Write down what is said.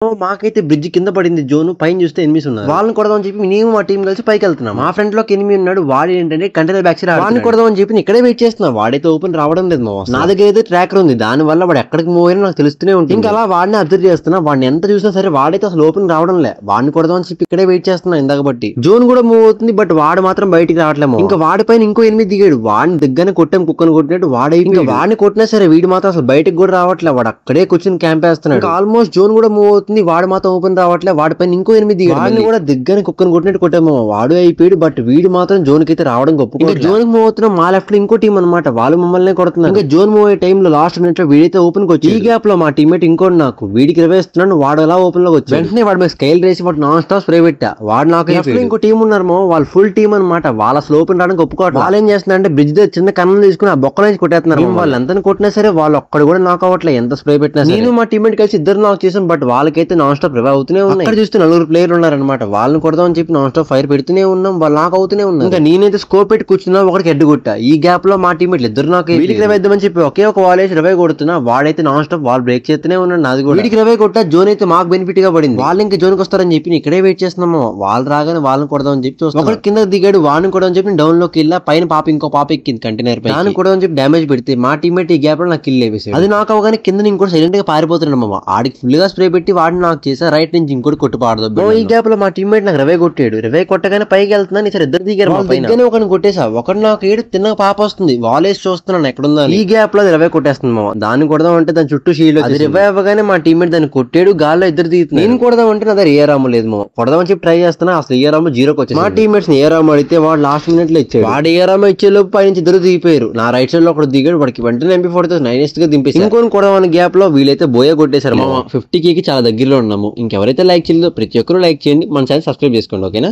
మాకైతే బ్రిడ్జ్ కింద పడింది జోన్ పైన చూస్తే ఎనిమిస్ ఉన్నారు. వాళ్ళని కొడదామని చెప్పి నేను మా టీం కలిసి పైకి వెళ్తున్నాం. మా ఫ్రెండ్ లోకి ఎనిమి ఉన్నాడు. వాడు ఏంటంటే కంటైనర్ బ్యాక్స్ వాడిని కొడదామని చెప్పి ఇక్కడే వెయిట్ చేస్తున్నా. వాడైతే ఓపెన్ రావడం లేదు. నా దగ్గర అయితే ట్రాకర్ ఉంది. దాని వల్ల వాడు ఎక్కడికి మూవ్ అయినా నాకు తెలుస్తూనే ఉంటుంది. ఇంకా అలా వాడిని అబ్జర్వ్ చేస్తున్నా. వాడిని ఎంత చూసినా సరే వాడైతే అసలు ఓపెన్ రావడం లే. వాడిని కొడదామని చెప్పి ఇక్కడే వెయిట్ చేస్తున్నా ఇందాక బట్టి. జోన్ కూడా మూవ్ అవుతుంది. బట్ వాడు మాత్రం బయటికి రావట్లేము. ఇంకా వాడి పైన ఇంకో ఎనిమిది దిగాడు. వాడిని దగ్గరనే కొట్టాం కుక్కను కొట్టినట్టు వాడై. ఇంకా వాడిని కొట్టినా సరే వీడు మాత్రం అసలు బయటకు కూడా రావట్లే. వాడు అక్కడే కూర్చొని క్యాంప్ వేస్తున్నాడు. ఆల్మోస్ట్ జోన్ కూడా మూవ్ అవుతుంది. వాడు మాత్రం ఓపెన్ రావట్లే. వాడి పైన ఇంకో ఎనిమిది వాడిని కూడా దగ్గర కుక్కను కొట్టినట్టు కొట్టాము. వాడు అయిపోయాడు. బట్ వీడు మాత్రం జోన్ కి అయితే రావడం గొప్ప. జోన్ మూవ్ అవుతున్నాం. మా లెఫ్ట్ లో ఇంకో టీం అనమాట. వాళ్ళు మమ్మల్ని కొడుతున్నారు. ఇంకా జోన్ మూవ్ అయ్యే టైంలో లాస్ట్ మినిట్ లో వీడైతే ఓపెన్ కి వచ్చి ఈ గ్యాప్ లో మా టీమేట్ ఇంకోటి నాకు వీడికి రివేస్తున్నాడు. వాడు అలా ఓపెన్ లోకి వచ్చి వెంటనే వాడి మీద స్కైల్ రేసి వాడు నాన్ స్టాప్ స్ప్రే పెట్టా. వాడు నాకు ఇంకో టీం ఉన్నారు. వాళ్ళు ఫుల్ టీం అనమాట. వాళ్ళ అసలు ఓపెన్ రావడానికి ఒప్పుకోవట్లేదు. వాళ్ళు ఏం చేస్తున్నారంటే బ్రిడ్జ్ దగ్గర చిన్న కన్నం తీసుకుని ఆ బొక్కల నుంచి కొట్టేస్తున్నారు. వాళ్ళు ఎంత కొట్టినా సరే వాళ్ళు ఒక్కడు కూడా నాక్ అవ్వట్లేదు. ఎంత స్ప్రే పెట్టినా నేను మా టీమేట్ కలిసి ఇద్దరు నాక్ చేసాం. బట్ వాళ్ళకైతే నాన్ స్టాప్ రివైవ్ అవుతూనే ఉన్నాయి. అక్కడ చూస్తే 4 ప్లేయర్లు ఉన్నారనమాట. వాళ్ళని కొడదామని చెప్పి నాన్ స్టాప్ ఫైర్ పెడుతూనే ఉన్నాం. వాళ్ళు నాకు అవుతూనే ఉన్నారు. ఇంకా నేనైతే స్కోప్ పెట్టి కూర్చున్నా. ఒకరికి హెడ్ కొట్టా. ఈ గ్యాప్ లో మా టీమేట్లు ఇద్దరు నాకు వీడికి రివైద్దామని చెప్పి ఒకే ఒక వాల్ వేసి రివైవ్ కొడుతున్నా. వాడైతే నాన్ స్టాప్ వాల్ బ్రేక్ చేస్తూనే ఉన్నాడు. నాది కూడా వీడికి రివైవ్ కొట్టా. జోన్ అయితే మాకు బెనిఫిట్ గా పడింది. వాళ్ళు ఇంకా జోన్కి వస్తారని చెప్పి ఇక్కడే వెయిట్ చేస్తున్నాము. వాళ్ళు రాగానే వాళ్ళని కొడదామని చెప్పి చూస్తాం. ఒకటి కింద దిగాడు. వాడిని కూడా చెప్పి డౌన్ లోకి వెళ్ళా. పైన పాప ఇంకో పాప ఎక్కింది కంటైనర్ పై. దాన్ని కూడా చెప్పి డామేజ్ పెడితే మా టీమేట్ ఈ గ్యాప్ లో నాకు కిల్ వేసాడు. అది నాకు అవగానే కింద ఇంకోటి సైలెంట్ గా పారిపోతున్నాడు. మామ ఆడికి ఫుల్ గా స్ప్రే పెట్టి వాడిని నాకు చేసా. రైట్ నుంచి ఇంకోటి కొట్టు పాడదు. ఈ గ్యాప్ లో మా టీమేట్ నాకు రివైవ్ కొట్టాడు. రివైవ్ కొట్టగానే పైకి వెళ్తున్నాను. ఈసారి ఇద్దరు దిగారు. ఒకరిని కొట్టేసా. ఒకటి నాకు ఏడు తిన్న పాప వస్తుంది. వాలేసి చూస్తున్నాను ఎక్కడుందా. ఈ గ్యాప్ లో రివైవ్ కొట్టేస్తుంది. మామ దాన్ని కొడదాం అంటే దాని చుట్టూ షీల్డ్ అది రివైవ్ అవ్వగానే మా టీమేట్ దాన్ని కొట్టాడు. గాల్లో ఇద్దరు దిగుతుంది. నేను కొడదాం అంటే నా దగ్గర ఏ రాము లేదు. మామ కొడదామని చెప్పి ట్రై చేస్తున్నా. అసలు ఏ రాము 0కి వచ్చి మా టీమేట్స్ ఏ రాము అడిగితే వాడు లాస్ట్ మినిట్ లో ఇచ్చాడు. వాడు ఏ రాము ఇచ్చే లోపు పై నుంచి ఇద్దరు దిగిపోయారు. నా రైట్ సైడ్ లో ఒకటి దిగాడు. వాడికి వెంటనే MP40 9 గా దింపేసి ఇంకొని కొడదామని గ్యాప్ లో వీళ్ళైతే బోయ కొట్టేశారు. మామ 50K చాలా దగ్గరలో ఉన్నాము. ఇంకెవరైతే లైక్ చేయలేదో ప్రతి ఒక్కరు లైక్ చేయండి. మన ఛానల్ సబ్స్క్రైబ్ చేసుకోండి. ఓకేనా.